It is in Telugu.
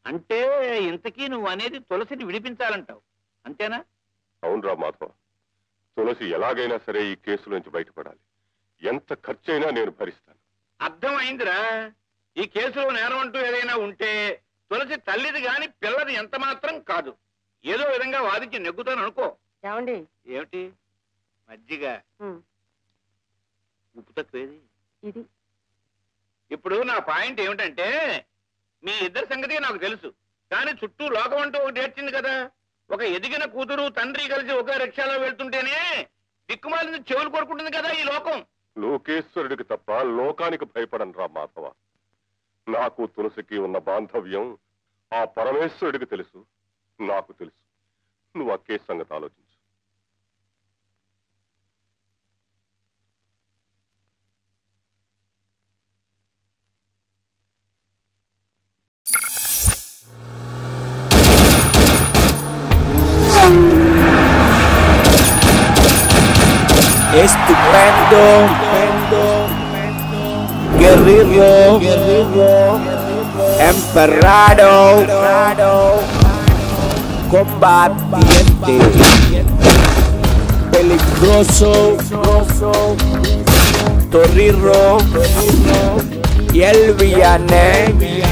అంటే ఇంతకీ నువ్వు అనేది తులసిని విడిపించాలంటావు అంతేనా? అవునరా మాధవ, తులసి ఎలాగైనా సరే ఈ కేసు నుంచి బయటపడాలి. ఎంత ఖర్చైనా నేను భరిస్తాను. అర్థమైందిరా. ఈ కేసులో నేరం అంటూ ఏదైనా ఉంటే తులసి తల్లిది గాని పిల్లది ఎంత మాత్రం కాదు. ఏదో విధంగా వాదించి నెగ్గుతాను అనుకో. ఏమండి? ఏమిటి? మజ్జిగ. ఉప్పు తక్కువేది ఇది. ఇప్పుడు నా పాయింట్ ఏమిటంటే, మీ ఇద్దరి సంగతి నాకు తెలుసు, కానీ చుట్టూ లోకం అంటూ ఒకటి ఏడ్చింది కదా. ఒక ఎదిగిన కూతురు తండ్రి కలిసి ఒకే రిక్షాలో వెళ్తుంటేనే దిక్కుమాలింది చెవులు కొరుకుంటుంది కదా ఈ లోకం. లోకేశ్వరుడికి తప్ప లోకానికి భయపడను రా మాధవ. నాకు తులసికి ఉన్న బాంధవ్యం ఆ పరమేశ్వరుడికి తెలుసు, నాకు తెలుసు. నువ్వు ఆ కేసు సంగతి ఆలోచించు. Estupendo, guerrero, emperrado, combatiente, peligroso, torriro y el villane.